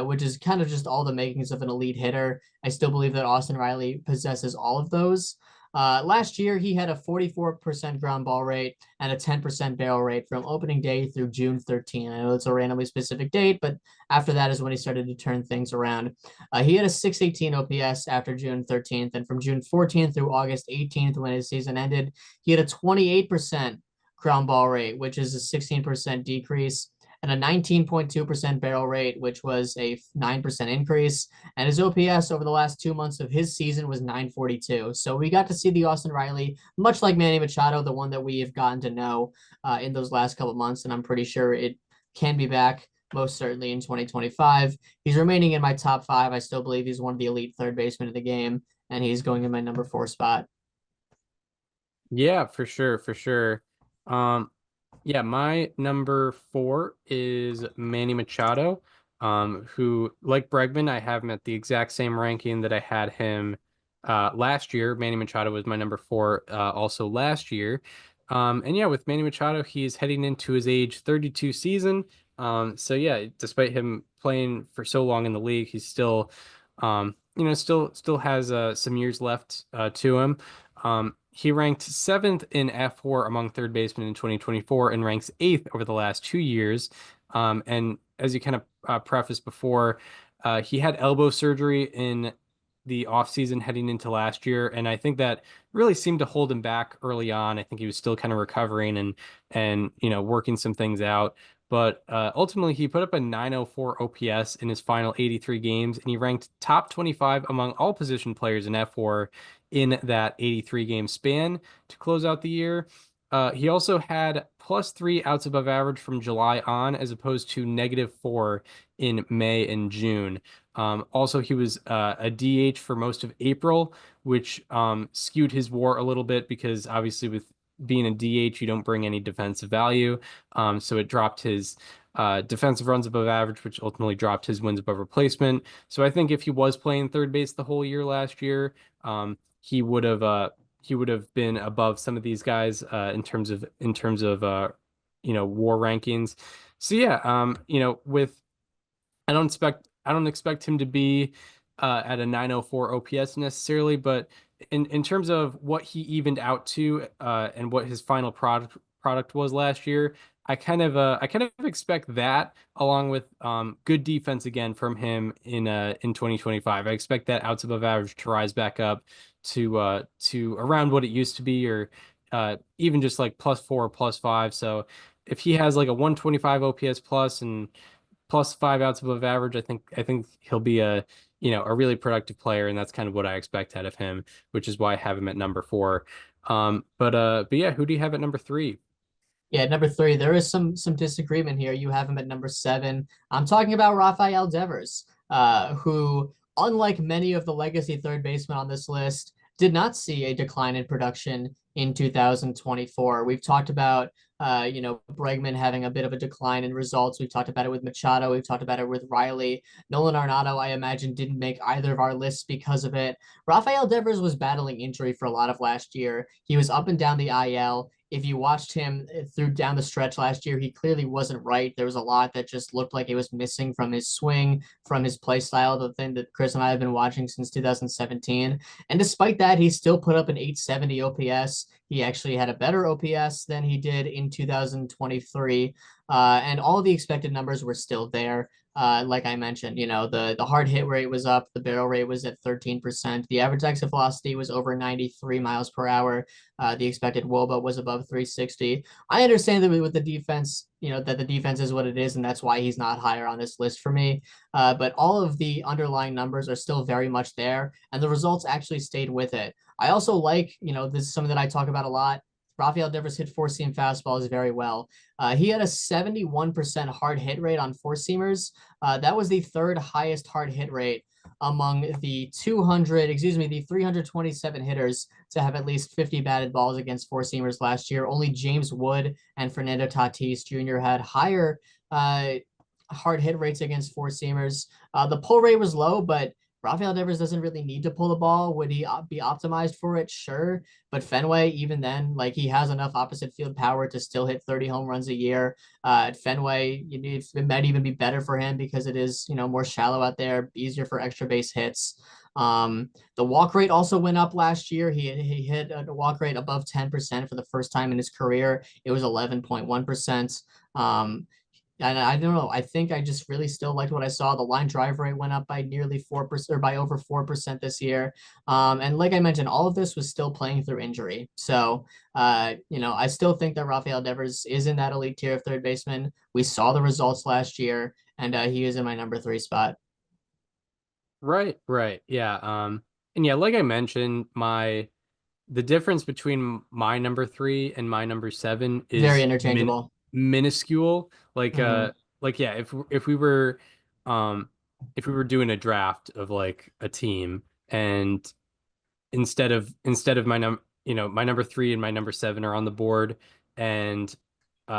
which is kind of just all the makings of an elite hitter. I still believe that Austin Riley possesses all of those. Last year, he had a 44% ground ball rate and a 10% barrel rate from opening day through June 13. I know it's a randomly specific date, but after that is when he started to turn things around. He had a 618 OPS after June 13th, and from June 14th through August 18th, when his season ended, he had a 28% ground ball rate, which is a 16% decrease, and a 19.2% barrel rate, which was a 9% increase. And his OPS over the last 2 months of his season was 942. So we got to see the Austin Riley, much like Manny Machado, the one that we have gotten to know in those last couple of months. And I'm pretty sure it can be back most certainly in 2025. He's remaining in my top five. I still believe he's one of the elite third basemen of the game, and he's going in my number four spot. Yeah, for sure, for sure. Um, yeah, my number 4 is Manny Machado, who, like Bregman, I have him at the exact same ranking that I had him last year. Manny Machado was my number 4 also last year. And yeah, with Manny Machado, he's heading into his age 32 season. So yeah, despite him playing for so long in the league, he's still, still has some years left to him. He ranked 7th in F4 among third basemen in 2024 and ranks 8th over the last 2 years. And as you kind of prefaced before, he had elbow surgery in the offseason heading into last year, and I think that really seemed to hold him back early on. I think he was still kind of recovering and working some things out. But ultimately, he put up a 904 OPS in his final 83 games, and he ranked top 25 among all position players in F4 in that 83 game span to close out the year. He also had +3 outs above average from July on, as opposed to -4 in May and June. Also, he was a DH for most of April, which skewed his WAR a little bit because obviously with being a DH, you don't bring any defensive value. So it dropped his defensive runs above average, which ultimately dropped his wins above replacement. So I think if he was playing third base the whole year last year, he would have been above some of these guys in terms of WAR rankings. So yeah, with I don't expect him to be at a 904 OPS necessarily, but in terms of what he evened out to and what his final product was last year, I kind of expect that along with good defense again from him in 2025. I expect that outs above average to rise back up to around what it used to be, or even just like +4, +5. So if he has like a 125 OPS plus and plus 5 outs above average, I think he'll be a a really productive player, and that's kind of what I expect out of him, which is why I have him at number four. But yeah, who do you have at number three? Yeah, at number three, there is some disagreement here. You have him at number seven. I'm talking about Rafael Devers, who, unlike many of the legacy third basemen on this list, did not see a decline in production in 2024. We've talked about Bregman having a bit of a decline in results. We've talked about it with Machado. We've talked about it with Riley. Nolan Arenado, I imagine, didn't make either of our lists because of it. Rafael Devers was battling injury for a lot of last year. He was up and down the IL. If you watched him through down the stretch last year, he clearly wasn't right. There was a lot that just looked like it was missing from his swing, from his play style, the thing that Chris and I have been watching since 2017. And despite that, he still put up an 870 OPS. He actually had a better OPS than he did in 2023. And all the expected numbers were still there. Like I mentioned, the hard hit rate was up, the barrel rate was at 13%, the average exit velocity was over 93 miles per hour, the expected WOBA was above 360. I understand that with the defense, that the defense is what it is, and that's why he's not higher on this list for me. But all of the underlying numbers are still very much there, and the results actually stayed with it. I also like, this is something that I talk about a lot. Rafael Devers hit four seam fastballs very well. He had a 71% hard hit rate on four seamers. That was the third highest hard hit rate among the 327 hitters to have at least 50 batted balls against four seamers last year. Only James Wood and Fernando Tatis Jr. had higher hard hit rates against four seamers. The pull rate was low, but Rafael Devers doesn't really need to pull the ball. Would he be optimized for it? Sure. But Fenway, even then, like he has enough opposite field power to still hit 30 home runs a year. At Fenway, it might even be better for him because it is, more shallow out there, easier for extra base hits. The walk rate also went up last year. He hit a walk rate above 10% for the first time in his career. It was 11.1%. And I don't know. I think I just really still liked what I saw. The line drive rate went up by nearly 4% or by over 4% this year. And like I mentioned, all of this was still playing through injury. So, I still think that Rafael Devers is in that elite tier of third baseman. We saw the results last year, and he is in my number three spot. Right, right. Yeah. And yeah, like I mentioned, the difference between my number three and my number seven Very is interchangeable. minuscule. Hmm. Like yeah, um if we were doing a draft of like a team, and instead of my number three and my number seven are on the board, and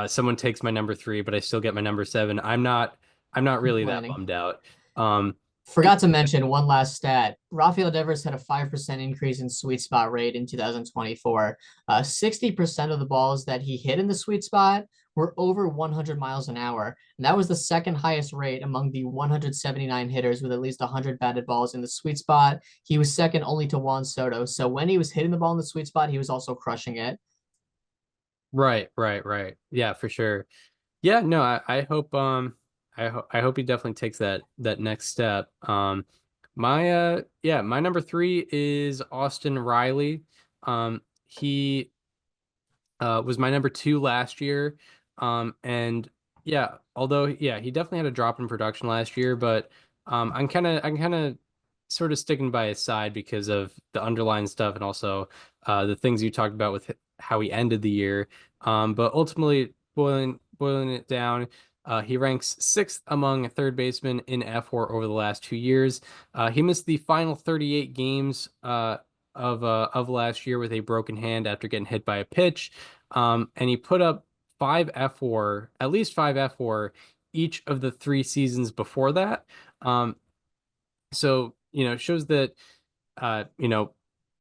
someone takes my number three, but I still get my number seven, I'm not really that Complaining. bummed out. Um, Forgot to mention one last stat. Rafael Devers had a 5% increase in sweet spot rate in 2024. 60% of the balls that he hit in the sweet spot were over 100 miles an hour. And that was the second highest rate among the 179 hitters with at least 100 batted balls in the sweet spot. He was second only to Juan Soto. So when he was hitting the ball in the sweet spot, he was also crushing it. right, right, right. Yeah, for sure. Yeah, no, I hope I hope he definitely takes that next step. My number three is Austin Riley. He was my number two last year. And yeah, although yeah, he definitely had a drop in production last year, but I'm kind of sort of sticking by his side because of the underlying stuff, and also the things you talked about with how he ended the year. But ultimately, boiling it down, he ranks sixth among third basemen in F4 over the last 2 years. He missed the final 38 games of last year with a broken hand after getting hit by a pitch. And he put up at least five F4 each of the 3 seasons before that. Um, so it shows that uh, you know,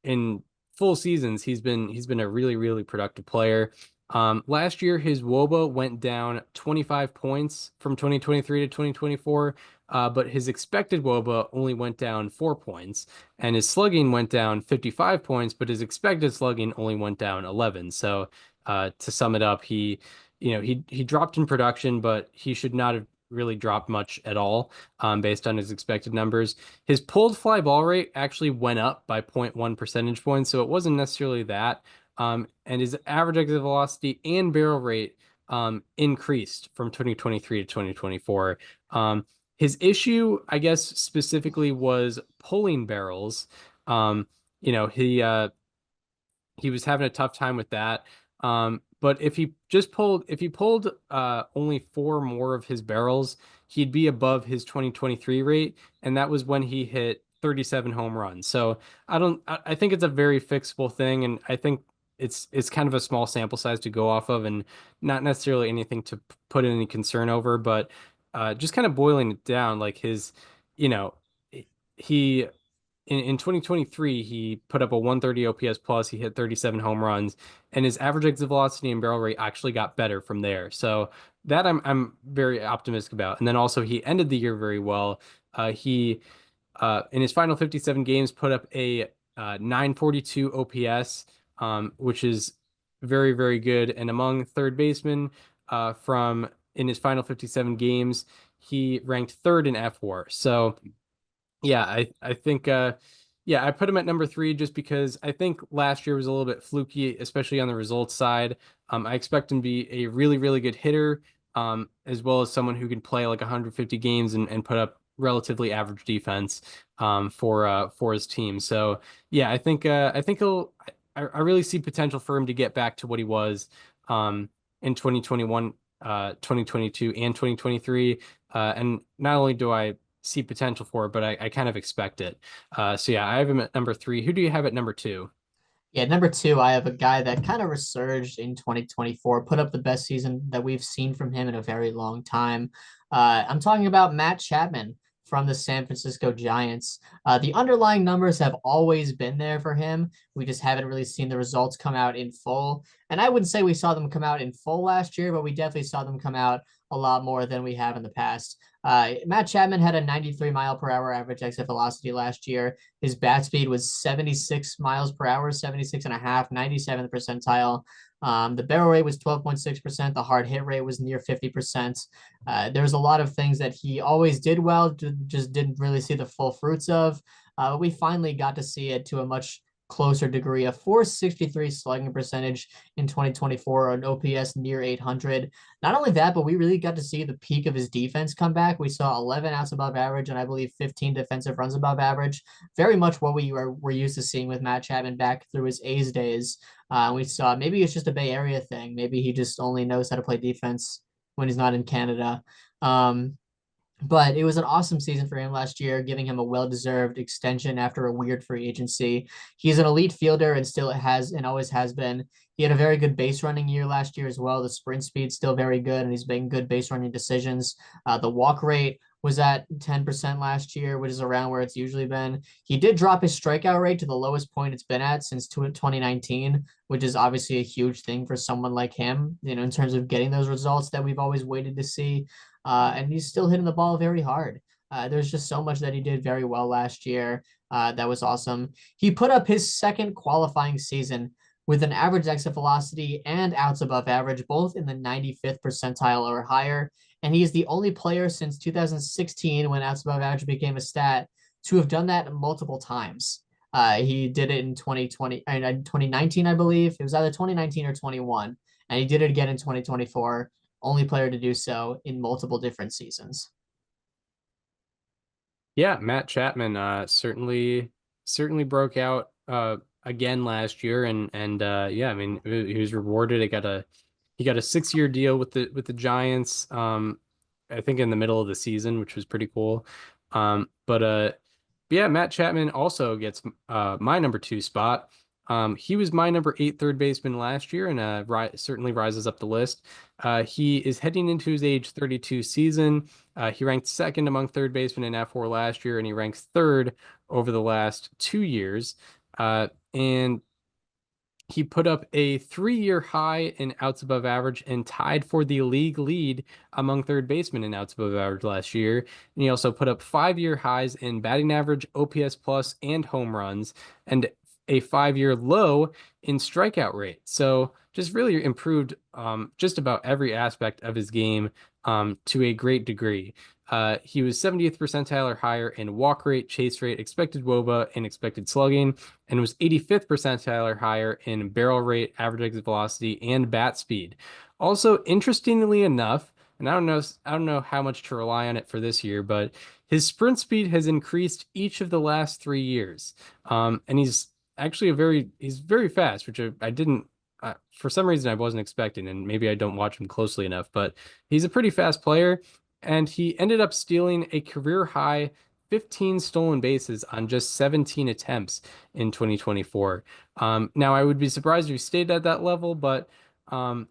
in full seasons, he's been a really, really productive player. Last year, his WOBA went down 25 points from 2023 to 2024, but his expected WOBA only went down 4 points, and his slugging went down 55 points, but his expected slugging only went down 11. So, to sum it up, he dropped in production, but he should not have really dropped much at all, based on his expected numbers. His pulled fly ball rate actually went up by zero point 0.1 percentage points, so it wasn't necessarily that. And his average exit velocity and barrel rate increased from 2023 to 2024. His issue, I guess, specifically was pulling barrels. Um, you know, he was having a tough time with that. But if he pulled only four more of his barrels, he'd be above his 2023 rate, and that was when he hit 37 home runs. So I think it's a very fixable thing, and I think it's kind of a small sample size to go off of, and not necessarily anything to put any concern over, but just kind of boiling it down, like you know, he in 2023, he put up a 130 OPS plus. He hit 37 home runs, and his average exit velocity and barrel rate actually got better from there. So that I'm very optimistic about. And then also he ended the year very well. He in his final 57 games put up a 942 OPS, which is very very good. And among third basemen, from in his final 57 games, he ranked third in FWAR. So yeah, I think yeah, I put him at number three just because I think last year was a little bit fluky, especially on the results side. I expect him to be a really, really good hitter, as well as someone who can play like 150 games and put up relatively average defense for his team. So yeah, I think I really see potential for him to get back to what he was in 2021, 2022, and 2023. And not only do I see potential for it, but I kind of expect it. So yeah, I have him at number three. Who do you have at number two? Yeah, number two, I have a guy that kind of resurged in 2024, put up the best season that we've seen from him in a very long time. I'm talking about Matt Chapman from the San Francisco Giants. The underlying numbers have always been there for him. We just haven't really seen the results come out in full. And I wouldn't say we saw them come out in full last year, but we definitely saw them come out a lot more than we have in the past. Matt Chapman had a 93 mile per hour average exit velocity last year. His bat speed was 76 miles per hour, 76 and a half, 97th percentile. The barrel rate was 12.6%. The hard hit rate was near 50%. There's a lot of things that he always did well, just didn't really see the full fruits of. We finally got to see it to a much closer degree. A 463 slugging percentage in 2024, an OPS near 800. Not only that, but we really got to see the peak of his defense come back. We saw 11 outs above average and I believe 15 defensive runs above average. Very much what were used to seeing with Matt Chapman back through his A's days. We saw maybe it's just a Bay Area thing. Maybe he just only knows how to play defense when he's not in Canada. Um, but it was an awesome season for him last year, giving him a well-deserved extension after a weird free agency. He's an elite fielder and still has and always has been. He had a very good base running year last year as well. The sprint speed's still very good, and he's making good base running decisions. The walk rate was at 10% last year, which is around where it's usually been. He did drop his strikeout rate to the lowest point it's been at since 2019, which is obviously a huge thing for someone like him, you know, in terms of getting those results that we've always waited to see. And he's still hitting the ball very hard. There's just so much that he did very well last year. That was awesome. He put up his second qualifying season with an average exit velocity and outs above average, both in the 95th percentile or higher. And he is the only player since 2016, when outs above average became a stat, to have done that multiple times. He did it in 2020, 2019, I believe. It was either 2019 or 21. And he did it again in 2024, only player to do so in multiple different seasons. Yeah, Matt Chapman certainly broke out again last year, and yeah, I mean he was rewarded. He got a 6 year deal with the Giants. I think in the middle of the season, which was pretty cool. But yeah, Matt Chapman also gets my number two spot. He was my number eight third baseman last year, and certainly rises up the list. He is heading into his age 32 season. He ranked second among third basemen in F4 last year, and he ranks third over the last 2 years. And he put up a 3 year high in outs above average and tied for the league lead among third basemen in outs above average last year. And he also put up 5 year highs in batting average, OPS plus, and home runs, and a 5 year low in strikeout rate. So just really improved just about every aspect of his game to a great degree. He was 70th percentile or higher in walk rate, chase rate, expected WOBA, and expected slugging, and was 85th percentile or higher in barrel rate, average exit velocity, and bat speed. Also, interestingly enough, and I don't know how much to rely on it for this year, but his sprint speed has increased each of the last 3 years. And he's very fast, which I didn't, for some reason I wasn't expecting, and maybe I don't watch him closely enough, but he's a pretty fast player, and he ended up stealing a career high 15 stolen bases on just 17 attempts in 2024. Now I would be surprised if he stayed at that level, but um,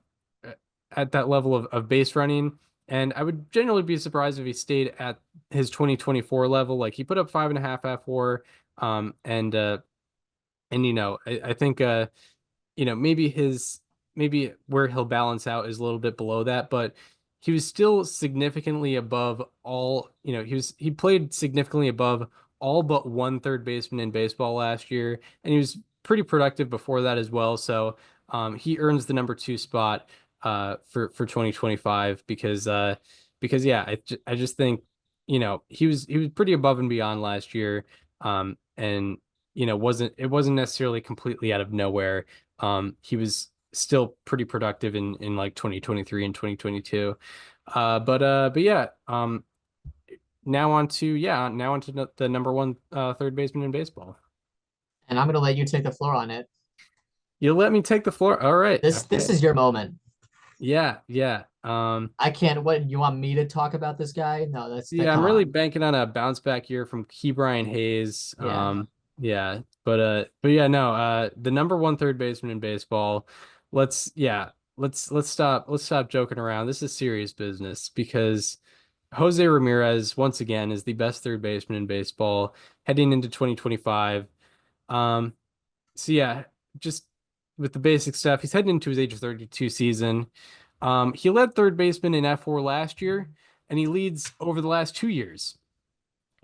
at that level of base running. And I would generally be surprised if he stayed at his 2024 level. Like he put up 5.5 F4. Um, and uh I think maybe maybe where he'll balance out is a little bit below that, but he was still significantly above all, he played significantly above all but one third baseman in baseball last year, and he was pretty productive before that as well. So he earns the number 2 spot for 2025 because yeah, I just think he was pretty above and beyond last year. And it wasn't necessarily completely out of nowhere. He was still pretty productive in like 2023 and 2022. But yeah, now on to the number 1 third baseman in baseball. And I'm gonna let you take the floor on it. You let me take the floor. All right. This Okay. is your moment. Yeah, yeah. I can't. What you want me to talk about this guy? No, that's that. Yeah, I'm Come really on. banking on a bounce back year from Key Brian Hayes. Yeah, Yeah, but yeah, no, the number 1 third baseman in baseball. Let's stop joking around. This is serious business because Jose Ramirez once again is the best third baseman in baseball heading into 2025. Um, so yeah, just with the basic stuff, he's heading into his age of 32 season. He led third baseman in F4 last year, and he leads over the last 2 years.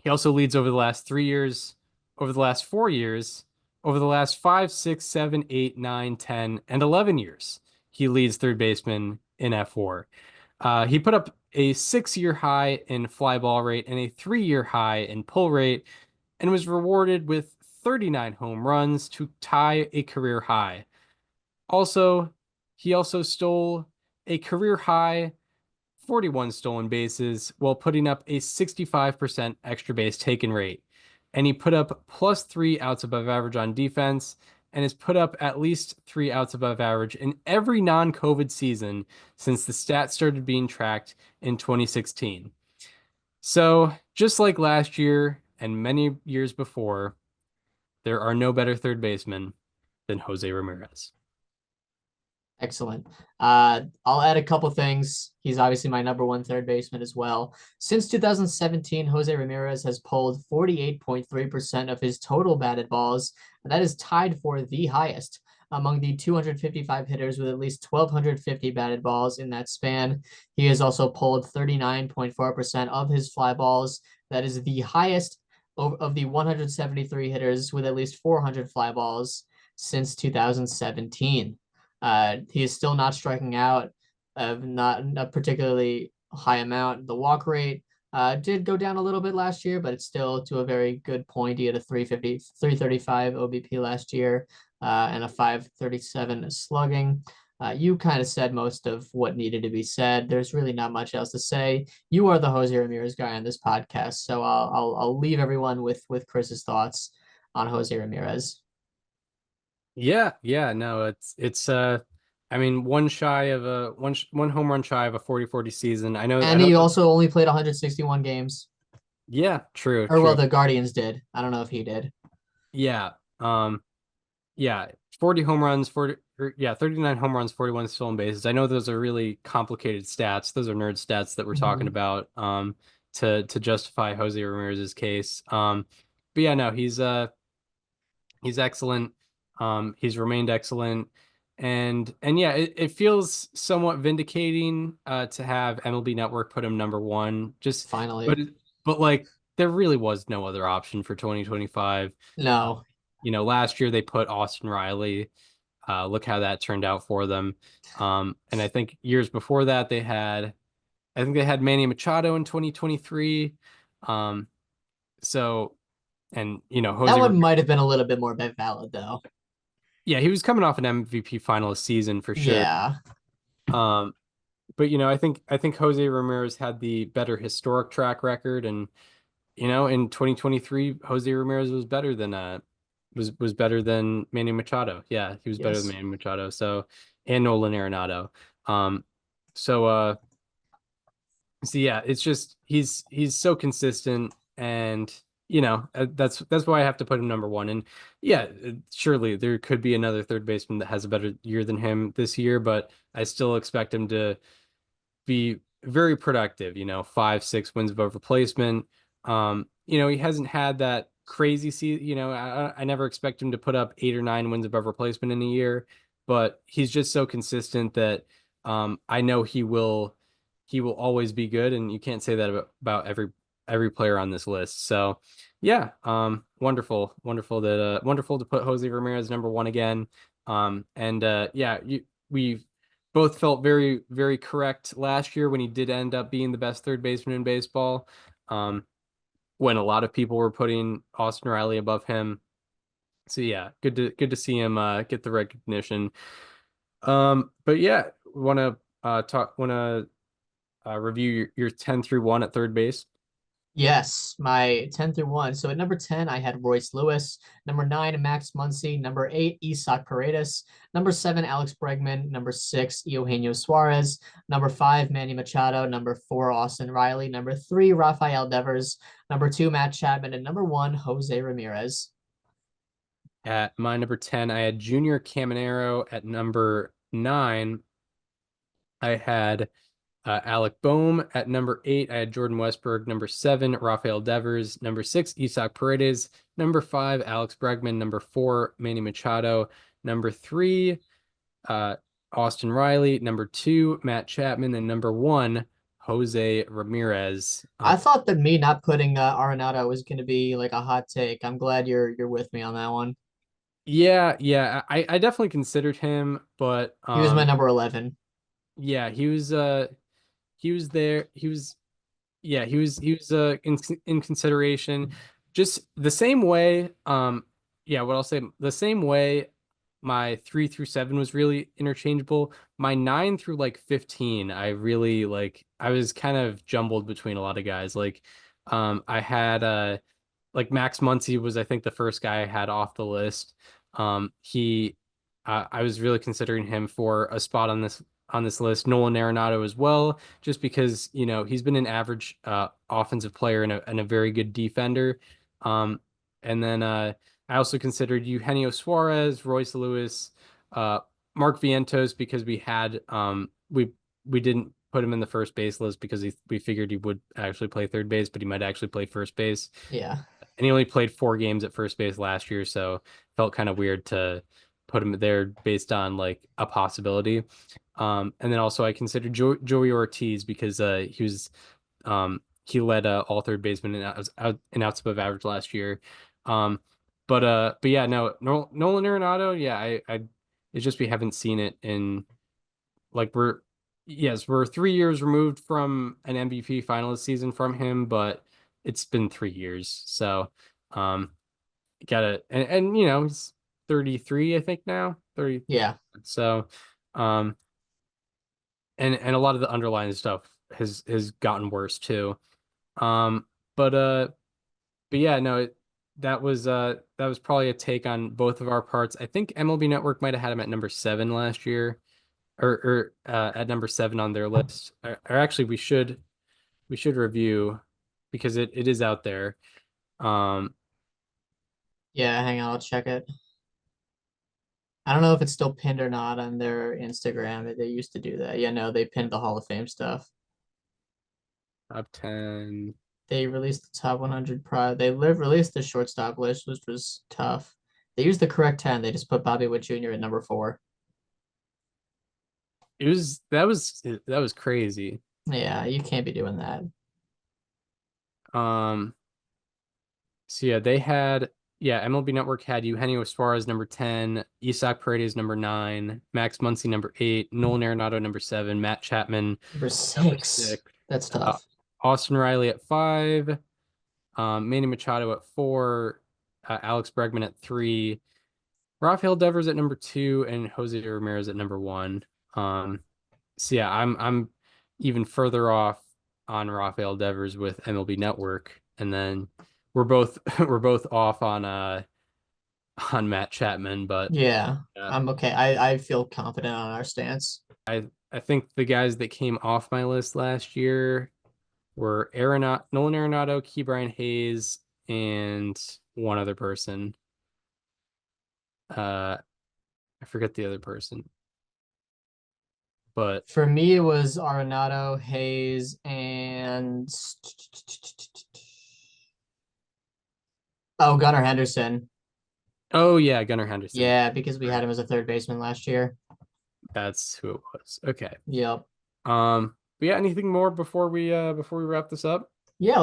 He also leads over the last 3 years, over the last 4 years, over the last 5, 6, 7, 8, 9, 10, and 11 years. He leads third baseman in F4. He put up a 6 year high in fly ball rate and a 3 year high in pull rate, and was rewarded with 39 home runs to tie a career high. Also, he also stole a career high 41 stolen bases while putting up a 65% extra base taken rate. And he put up +3 outs above average on defense and has put up at least 3 outs above average in every non-COVID season since the stats started being tracked in 2016. So, just like last year and many years before, there are no better third basemen than Jose Ramirez. excellent. I'll add a couple things. He's obviously my number one third baseman as well. Since 2017, Jose Ramirez has pulled 48.3% of his total batted balls, and that is tied for the highest among the 255 hitters with at least 1,250 batted balls in that span. He has also pulled 39.4% of his fly balls. That is the highest of the 173 hitters with at least 400 fly balls since 2017. He is still not striking out, not a particularly high amount. The walk rate did go down a little bit last year, but it's still to a very good point. He had a 350, 335 OBP last year and a 537 slugging. You kind of said most of what needed to be said. There's really not much else to say. You are the Jose Ramirez guy on this podcast, so I'll leave everyone with Chris's thoughts on Jose Ramirez. Yeah, yeah, no, it's I mean one home run shy of a 40-40 season. I And know he that also only played 161 games. yeah, true, Or well, true. the Guardians did. I don't know if he did. Yeah. Yeah, 40 home runs, 39 home runs, 41 stolen bases. I know those are really complicated stats. Those are nerd stats that we're talking Mhm. about to justify Jose Ramirez's case. But yeah, no, he's excellent. He's remained excellent. And yeah, it feels somewhat vindicating to have MLB Network put him number 1. But Finally. but like there really was no other option for 2025. Uh, No. Last year they put Austin Riley. Look how that turned out for them. And I think years before that I think they had Manny Machado in 2023. Um, so and That Jose one might have been a little bit more valid though. Yeah, he was coming off an MVP finalist season for sure. Yeah. Um, but I think Jose Ramirez had the better historic track record, and in 2023, Jose Ramirez was better than Manny Machado. Yeah, he was better than Yes. Manny Machado. So, and Nolan Arenado. Um, so so yeah, it's just he's so consistent, and that's why I have to put him number one. And yeah, surely there could be another third baseman that has a better year than him this year, but I still expect him to be very productive, 5, 6 wins above replacement. He hasn't had that crazy season. I never expect him to put up 8 or 9 wins above replacement in a year, but he's just so consistent that I know he will always be good, and you can't say that about every player on this list. So yeah, wonderful to put Jose Ramirez number one again. And yeah, we both felt very, very correct last year when he did end up being the best third baseman in baseball. Um, when a lot of people were putting Austin Riley above him. So yeah, good to see him get the recognition. But yeah, want to review your 10 through 1 at third base. Yes, my 10 through 1. So at number 10, I had Royce Lewis. Number 9, Max Muncy. Number 8, Isak Paredes. Number 7, Alex Bregman. Number 6, Eugenio Suarez. Number 5, Manny Machado. Number 4, Austin Riley. Number 3, Rafael Devers. Number 2, Matt Chapman. And number 1, Jose Ramirez. At my number 10, I had Junior Caminero. At number 9, I had Alec Boehm. At number 8, I had Jordan Westberg. Number 7, Rafael Devers. Number 6, Isak Paredes. Number 5, Alex Bregman. Number 4, Manny Machado. Number 3, uh, Austin Riley. Number 2, Matt Chapman. And number 1, Jose Ramirez. I thought that me not putting Arenado was going to be like a hot take. I'm glad you're with me on that one. Yeah, I definitely considered him, but He was my number 11. yeah, he was there. Yeah, he was in consideration, just the same way. Yeah, what I'll say, the same way my 3 through 7 was really interchangeable. My 9 through like 15, I really like. I was kind of jumbled between a lot of guys. Like, I had like Max Muncy was, I think, the first guy I had off the list. He I was really considering him for a spot on this list. Nolan Arenado as well, just because he's been an average offensive player and a very good defender. Um, and then I also considered Eugenio Suarez, Royce Lewis, uh, Mark Vientos, because we didn't put him in the first base list because we figured he would actually play third base, but he might actually play first base. Yeah. And he only played 4 games at first base last year, so felt kind of weird to put him there based on like a possibility. And then also I considered Joey Ortiz because he led all third basemen in outs above average last year. Um, but yeah, no, Nolan Arenado, yeah, I it's just we haven't seen it in like we're 3 years removed from an MVP finalist season from him, but it's been 3 years. So um gotta and he's 33, I think now. 30. Yeah. So um and a lot of the underlying stuff has gotten worse too. Um but uh but yeah, no, that was probably a take on both of our parts. I think MLB Network might have had him at number 7 last year, or at number 7 on their list. Or actually, we should review because it is out there. Um, Yeah, hang on, I'll check it. I don't know if it's still pinned or not on their Instagram. They used to do that. Yeah, no, they pinned the Hall of Fame stuff. top 10. They released the top 100 released the shortstop list, which was tough. They used the correct 10. They just put Bobby Witt Jr. at number 4. That was crazy. Yeah, you can't be doing that. Um, so yeah, MLB Network had Eugenio Suarez number 10, Isak Paredes number 9, Max Muncy number 8, Nolan Arenado number 7, Matt Chapman Number number 6. 6, That's uh, tough. Austin Riley at 5, Manny Machado at 4, Alex Bregman at 3, Rafael Devers at number 2, and Jose Ramirez at number 1. Um, So yeah, I'm even further off on Rafael Devers with MLB Network, and then we're both we're both off on Matt Chapman, but Yeah, uh, I'm okay. I feel confident on our stance. I think the guys that came off my list last year were Nolan Arenado, Ke'Bryan Hayes, and one other person. Uh, I forget the other person, but For me, it was Arenado, Hayes, and oh, Gunnar Henderson. oh yeah, Gunnar Henderson. Yeah, because we had Right. him as a third baseman last year. That's who it was. Okay. Yep. But yeah, anything more before we wrap this up?